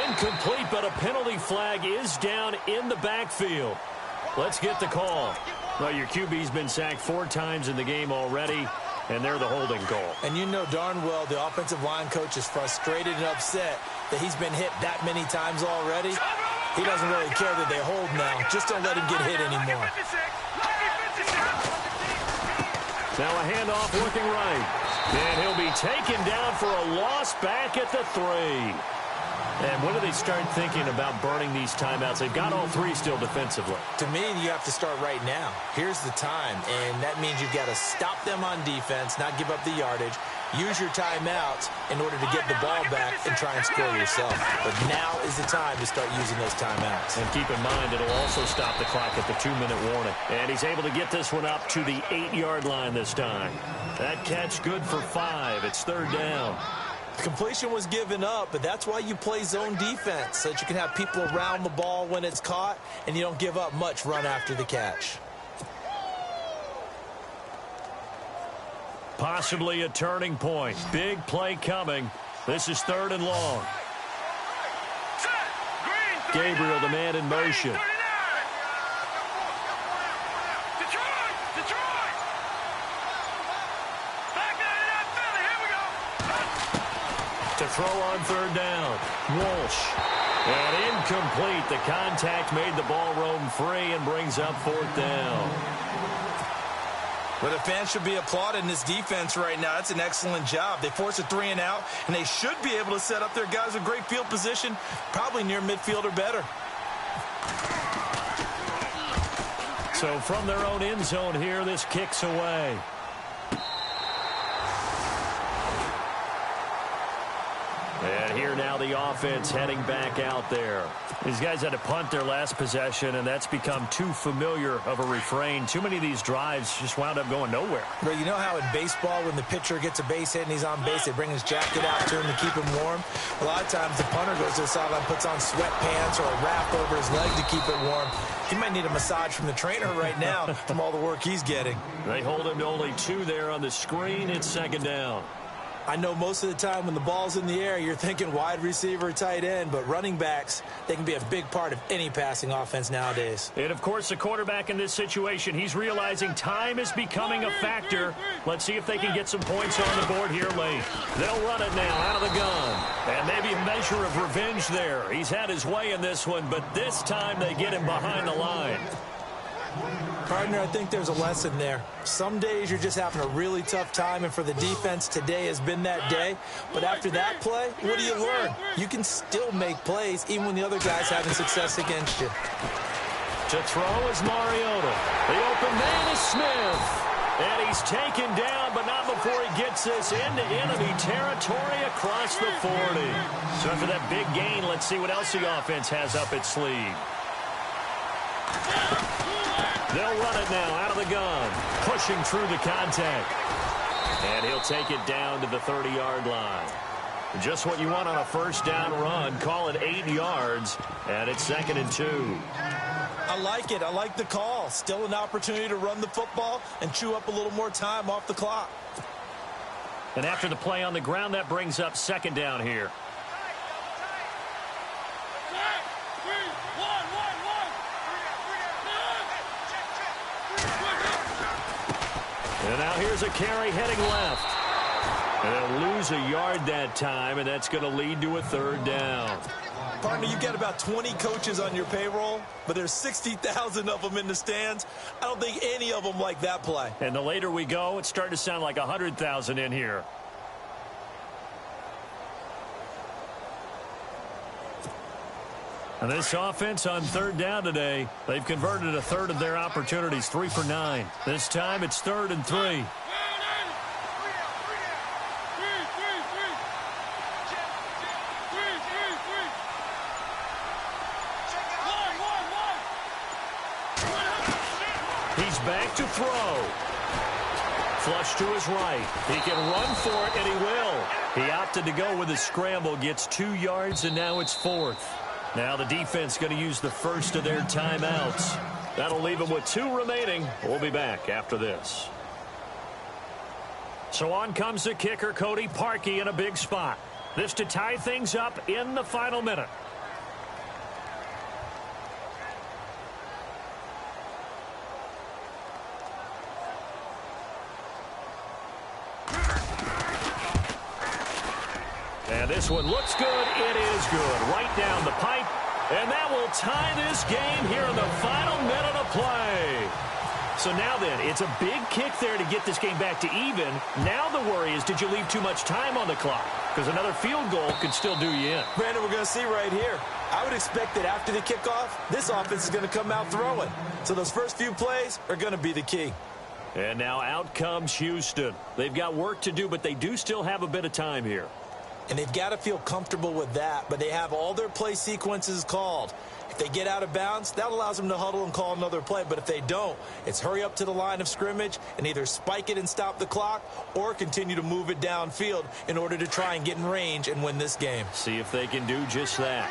Incomplete, but a penalty flag is down in the backfield. Let's get the call. Well, your QB's been sacked 4 times in the game already, and they're the holding call. And you know darn well the offensive line coach is frustrated and upset that he's been hit that many times already. He doesn't really care that they hold now. Just don't let him get hit anymore. Now a handoff looking right. And he'll be taken down for a loss back at the 3. And when do they start thinking about burning these timeouts? They've got all 3 still defensively. To me, you have to start right now. Here's the time, and that means you've got to stop them on defense, not give up the yardage, use your timeouts in order to get the ball back and try and score yourself. But now is the time to start using those timeouts. And keep in mind, it'll also stop the clock at the 2-minute warning. And he's able to get this one up to the 8-yard line this time. That catch good for 5. It's 3rd down. Completion was given up, but that's why you play zone defense, so that you can have people around the ball when it's caught, and you don't give up much run after the catch. Possibly a turning point. Big play coming. This is 3rd and long. Gabriel, the man in motion. To throw on third down, Walsh. And incomplete. The contact made the ball roam free and brings up fourth down. Well, the fans should be applauding this defense right now. That's an excellent job. They force a 3 and out, and they should be able to set up their guys with great field position, probably near midfield or better. So from their own end zone here, this kicks away. And here now the offense heading back out there. These guys had to punt their last possession, and that's become too familiar of a refrain. Too many of these drives just wound up going nowhere. But you know how in baseball, when the pitcher gets a base hit and he's on base, they bring his jacket out to him to keep him warm? A lot of times the punter goes to the sideline, puts on sweatpants or a wrap over his leg to keep it warm. He might need a massage from the trainer right now from all the work he's getting. They hold him to only 2 there on the screen. It's second down. I know most of the time when the ball's in the air, you're thinking wide receiver, tight end, but running backs, they can be a big part of any passing offense nowadays. And, of course, the quarterback in this situation, he's realizing time is becoming a factor. Let's see if they can get some points on the board here late. They'll run it now out of the gun. And maybe a measure of revenge there. He's had his way in this one, but this time they get him behind the line. Partner, I think there's a lesson there. Some days you're just having a really tough time, and for the defense, today has been that day. But after that play, what do you learn? You can still make plays even when the other guy's having success against you. To throw is Mariota. The open man is Smith. And he's taken down, but not before he gets this into enemy territory across the 40. So after that big gain, let's see what else the offense has up its sleeve. They'll run it now out of the gun, pushing through the contact. And he'll take it down to the 30-yard line. Just what you want on a first down run. Call it 8 yards, and it's 2nd and 2. I like it. I like the call. Still an opportunity to run the football and chew up a little more time off the clock. And after the play on the ground, that brings up 2nd down here. And now here's a carry heading left. And they'll lose a yard that time, and that's going to lead to a 3rd down. Partner, you've got about 20 coaches on your payroll, but there's 60,000 of them in the stands. I don't think any of them like that play. And the later we go, it's starting to sound like 100,000 in here. And this offense on 3rd down today, they've converted a third of their opportunities, 3 for 9. This time it's 3rd and 3. He's back to throw. Flush to his right. He can run for it, and he will. He opted to go with a scramble, gets 2 yards, and now it's 4th. Now the defense going to use the first of their timeouts. That'll leave them with 2 remaining. We'll be back after this. So on comes the kicker, Cody Parkey, in a big spot. This to tie things up in the final minute. And this one looks good. It is good. Right down the pipe. And that will tie this game here in the final minute of play. So now then, it's a big kick there to get this game back to even. Now the worry is, did you leave too much time on the clock? Because another field goal could still do you in. Brandon, we're going to see right here. I would expect that after the kickoff, this offense is going to come out throwing. So those first few plays are going to be the key. And now out comes Houston. They've got work to do, but they do still have a bit of time here. And they've got to feel comfortable with that, but they have all their play sequences called. If they get out of bounds, that allows them to huddle and call another play. But if they don't, it's hurry up to the line of scrimmage and either spike it and stop the clock or continue to move it downfield in order to try and get in range and win this game. See if they can do just that.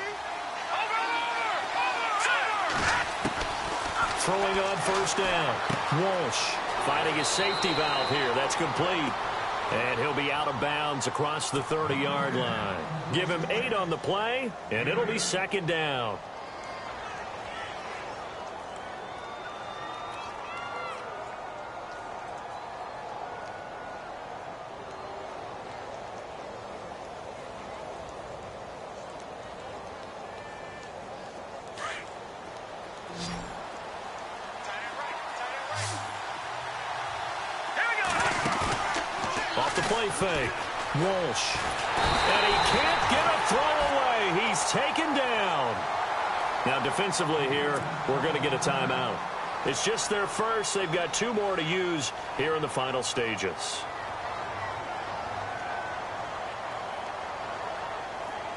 Throwing on first down. Walsh finding his safety valve here. That's complete. And he'll be out of bounds across the 30-yard line. Give him 8 on the play, and it'll be 2nd down. play fake. Walsh. And he can't get a throw away. He's taken down. Now, defensively here, we're going to get a timeout. It's just their first. They've got 2 more to use here in the final stages.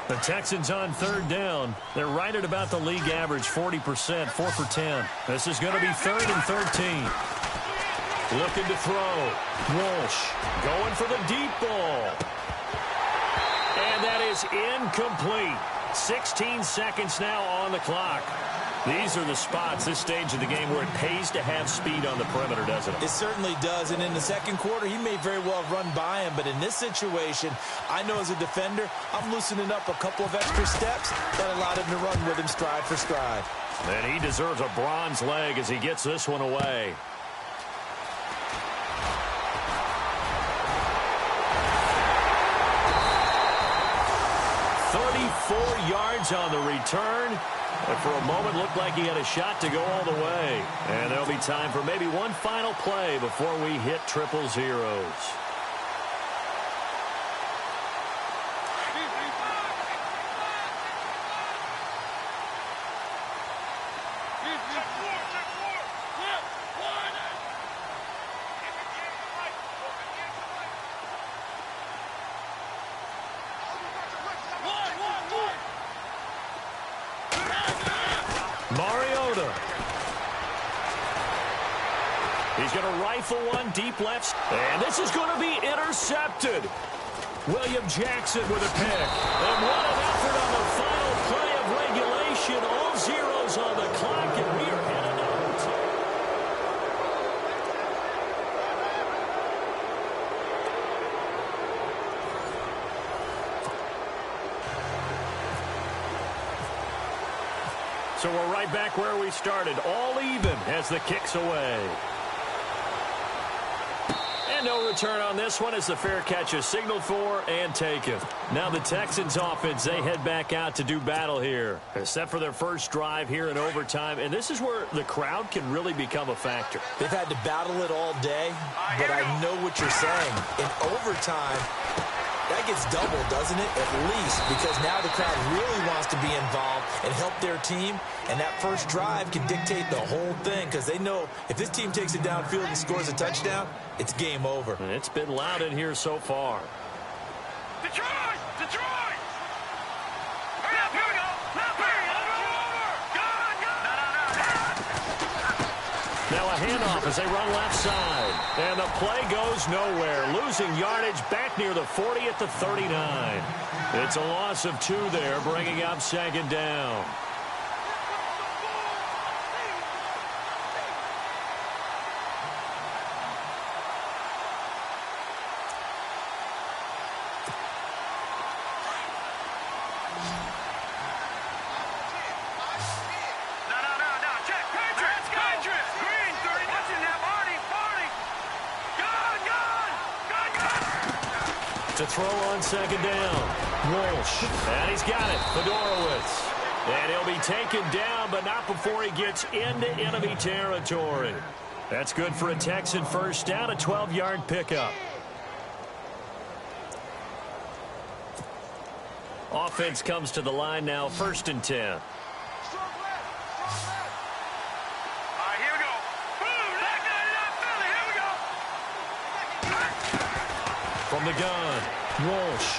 The Texans on 3rd down. They're right at about the league average, 40%, 4 for 10. This is going to be 3rd and 13. Looking to throw. Walsh going for the deep ball. And that is incomplete. 16 seconds now on the clock. These are the spots, this stage of the game, where it pays to have speed on the perimeter, doesn't it? It certainly does, and in the second quarter, he may very well have run by him, but in this situation, I know as a defender, I'm loosening up a couple of extra steps that allowed him to run with him stride for stride. And he deserves a bronze leg as he gets this one away. Yards on the return. And for a moment, looked like he had a shot to go all the way. And there'll be time for maybe one final play before we hit triple zeros. He's going to rifle one deep left. And this is going to be intercepted. William Jackson with a pick. And what an effort on the final play of regulation. All zeros on the clock, and we are headed out. So we're right back where we started. All even as the kick's away. No return on this one as the fair catch is signaled for and taken. Now the Texans offense, they head back out to do battle here. Except for their first drive here in overtime. And this is where the crowd can really become a factor. They've had to battle it all day, but I know what you're saying. In overtime, that gets doubled, doesn't it? At least, because now the crowd really wants to be involved and help their team. And that first drive can dictate the whole thing because they know if this team takes it downfield and scores a touchdown, it's game over. And it's been loud in here so far. Detroit! Detroit! Hurry up, here we go! Over! Now a handoff as they run left side. And the play goes nowhere. Losing yardage back near the 40 at the 39. It's a loss of 2 there, bringing up 2nd down. To throw on 2nd down. Walsh. And he's got it. Fedorowicz. And he'll be taken down, but not before he gets into enemy territory. That's good for a Texan first down, a 12-yard pickup. Offense comes to the line now, 1st and 10. From the gun, Walsh.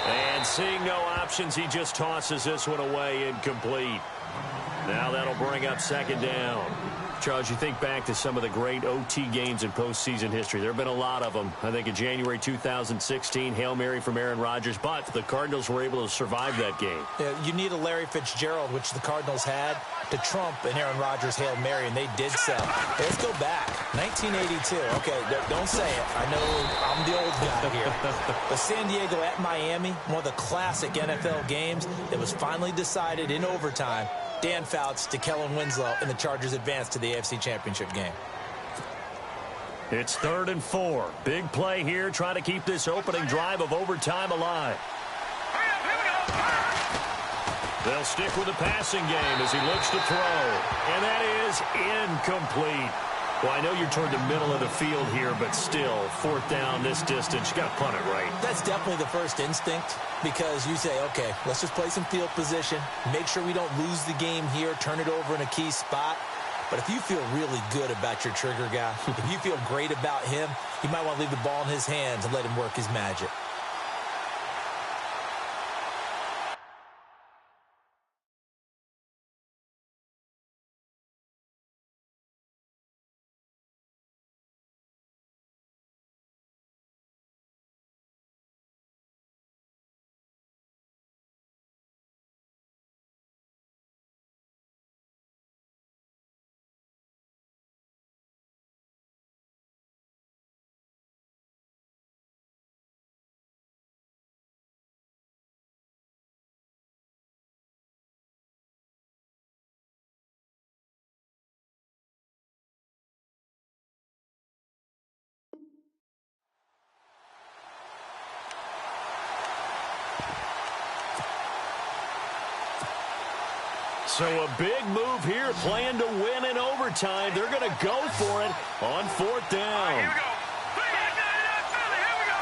And seeing no options, he just tosses this one away, incomplete. Now that'll bring up 2nd down. Charles, you think back to some of the great OT games in postseason history. There have been a lot of them. I think in January 2016, Hail Mary from Aaron Rodgers, but the Cardinals were able to survive that game. Yeah, you need a Larry Fitzgerald, which the Cardinals had, to trump an Aaron Rodgers Hail Mary, and they did so. Hey, let's go back. 1982. Okay, don't say it. I know I'm the old guy here. But San Diego at Miami, one of the classic NFL games that was finally decided in overtime. Dan Fouts to Kellen Winslow, and the Chargers advance to the AFC Championship game. It's 3rd and 4. Big play here, trying to keep this opening drive of overtime alive. They'll stick with the passing game as he looks to throw. And that is incomplete. Well, I know you're toward the middle of the field here, but still, 4th down this distance, you got to punt it right. That's definitely the first instinct because you say, okay, let's just play some field position, make sure we don't lose the game here, turn it over in a key spot. But if you feel really good about your trigger guy, if you feel great about him, you might want to leave the ball in his hands and let him work his magic. So a big move here, playing to win in overtime. They're going to go for it on 4th down. Here we go. Back 99 Philly. Here we go.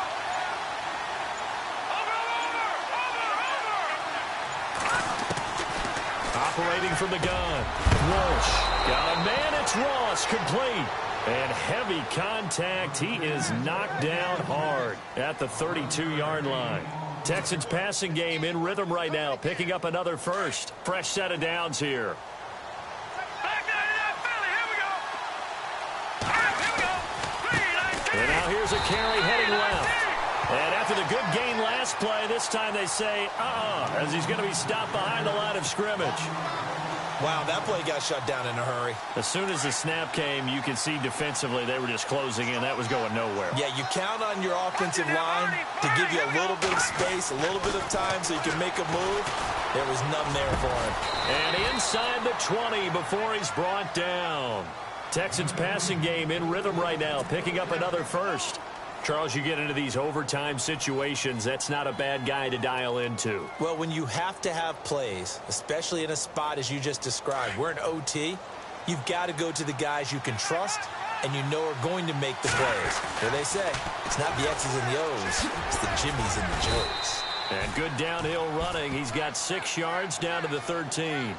Over. Operating from the gun. Walsh. Got a man. It's Ross. Complete. And heavy contact. He is knocked down hard at the 32-yard line. Texans passing game in rhythm right now, picking up another first. Fresh set of downs here. Back 99 Philly. Here we go. Here we go. 3-19. And now here's a carry heading left. And after the good gain last play, this time they say, as he's going to be stopped behind the line of scrimmage. Wow, that play got shut down in a hurry. As soon as the snap came, you could see defensively they were just closing in. That was going nowhere. Yeah, you count on your offensive line to give you a little bit of space, a little bit of time so you can make a move. There was none there for him. And inside the 20 before he's brought down. Texans passing game in rhythm right now, picking up another first. Charles, you get into these overtime situations, that's not a bad guy to dial into. Well, when you have to have plays, especially in a spot as you just described, we're in OT, you've got to go to the guys you can trust and you know are going to make the plays. What they say, it's not the X's and the O's, it's the Jimmies and the Joes. And good downhill running. He's got 6 yards down to the 13.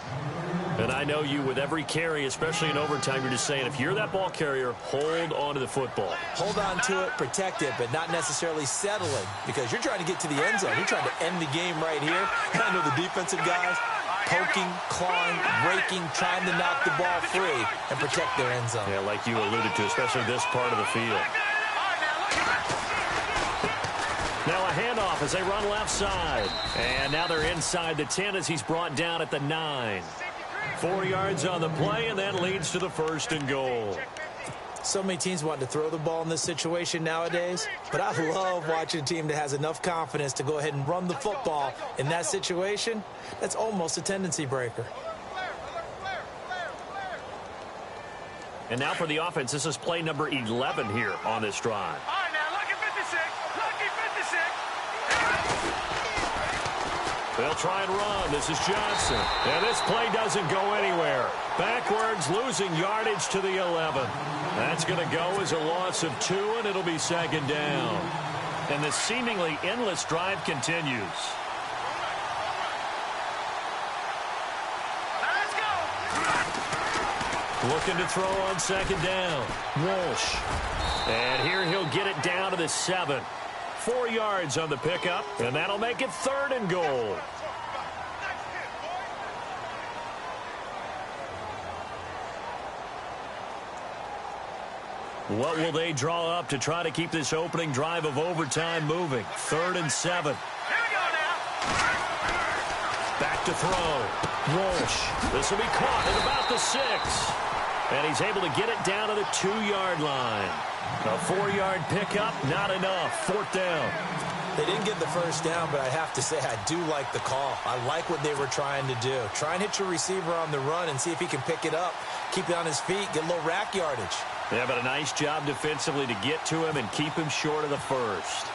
And I know you with every carry, especially in overtime, you're just saying if you're that ball carrier, hold on to the football. Hold on to it, protect it, but not necessarily settling because you're trying to get to the end zone. You're trying to end the game right here. And I know the defensive guys poking, clawing, raking, trying to knock the ball free and protect their end zone. Yeah, like you alluded to, especially this part of the field. Now a handoff as they run left side. And now they're inside the 10 as he's brought down at the 9. 4 yards on the play, and that leads to the 1st and goal. So many teams want to throw the ball in this situation nowadays, but I love watching a team that has enough confidence to go ahead and run the football in that situation. That's almost a tendency breaker. And now for the offense, this is play number 11 here on this drive. All right, now, lucky 56. Lucky 56. They'll try and run. This is Johnson. And this play doesn't go anywhere. Backwards, losing yardage to the 11. That's going to go as a loss of 2, and it'll be 2nd down. And the seemingly endless drive continues. Now let's go. Looking to throw on 2nd down. Walsh. And here he'll get it down to the 7. 4 yards on the pickup, and that'll make it 3rd and goal. What will they draw up to try to keep this opening drive of overtime moving? 3rd and 7. Here we go now. Back to throw. Walsh. This will be caught at about the 6. And he's able to get it down to the 2-yard line. A 4-yard pickup, not enough. 4th down. They didn't get the 1st down, but I have to say I do like the call. I like what they were trying to do. Try and hit your receiver on the run and see if he can pick it up. Keep it on his feet, get a little rack yardage. Yeah, but a nice job defensively to get to him and keep him short of the 1st.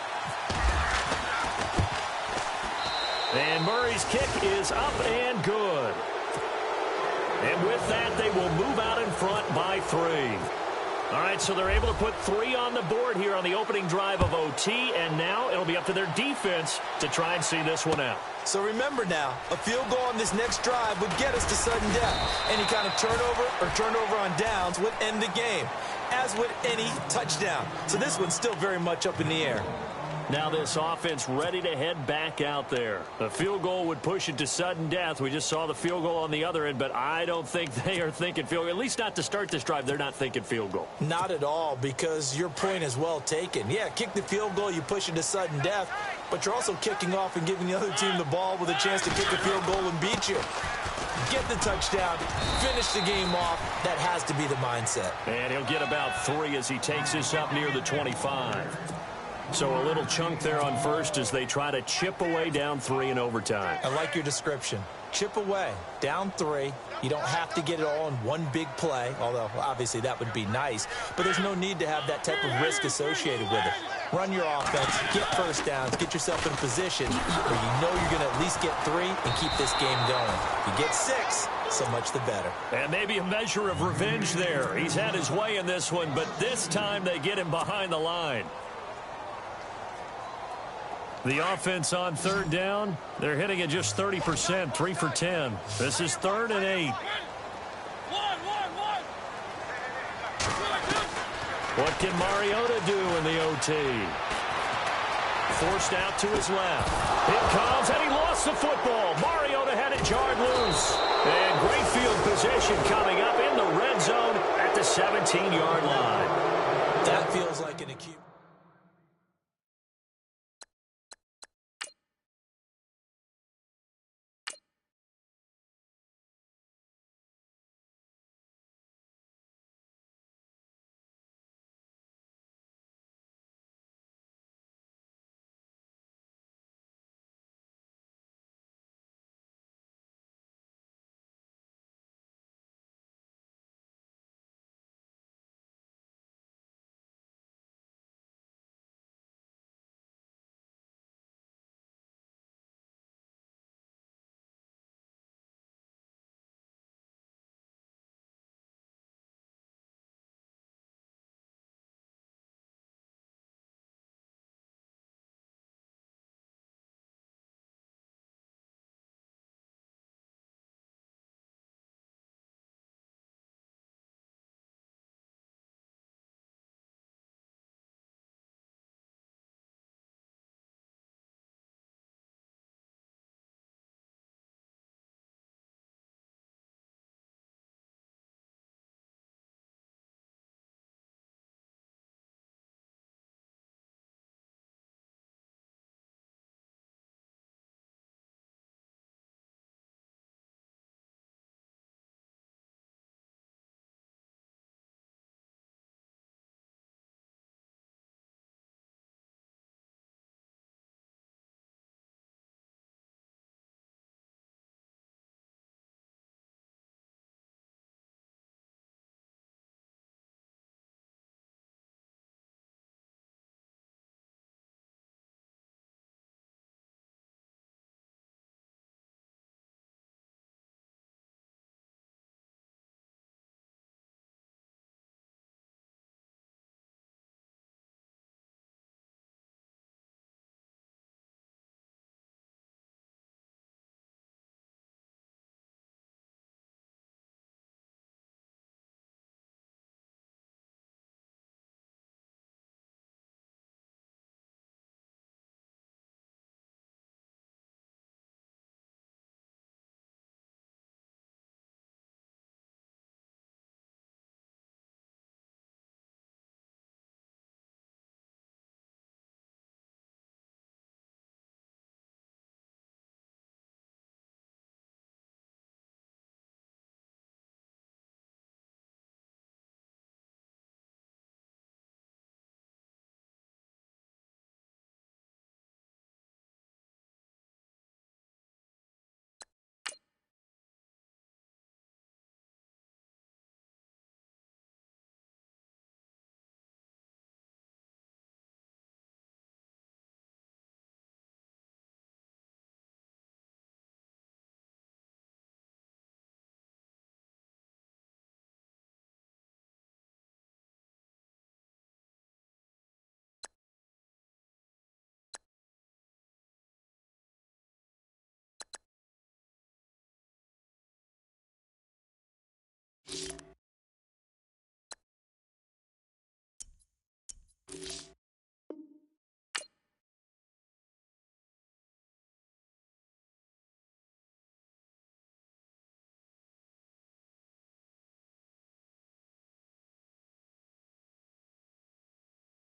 And Murray's kick is up and good. And with that, they will move out in front by 3. All right, so they're able to put 3 on the board here on the opening drive of OT, and now it'll be up to their defense to try and see this one out. So remember now, a field goal on this next drive would get us to sudden death. Any kind of turnover on downs would end the game, as would any touchdown. So this one's still very much up in the air. Now this offense ready to head back out there. The field goal would push it to sudden death. We just saw the field goal on the other end, but I don't think they are thinking field goal. At least not to start this drive. They're not thinking field goal. Not at all, because your point is well taken. Yeah, kick the field goal, you push it to sudden death, but you're also kicking off and giving the other team the ball with a chance to kick a field goal and beat you. Get the touchdown, finish the game off. That has to be the mindset. And he'll get about 3 as he takes this up near the 25. So a little chunk there on first as they try to chip away down 3 in overtime. I like your description. Chip away, down 3. You don't have to get it all in one big play, although obviously that would be nice. But there's no need to have that type of risk associated with it. Run your offense, get first downs, get yourself in a position where you know you're going to at least get 3 and keep this game going. You get 6, so much the better. And maybe a measure of revenge there. He's had his way in this one, but this time they get him behind the line. The offense on 3rd down, they're hitting at just 30%, 3 for 10. This is 3rd and 8. What can Mariota do in the OT? Forced out to his left. It comes, and he lost the football. Mariota had it jarred loose. And great field position coming up in the red zone at the 17-yard line. That feels like an acute...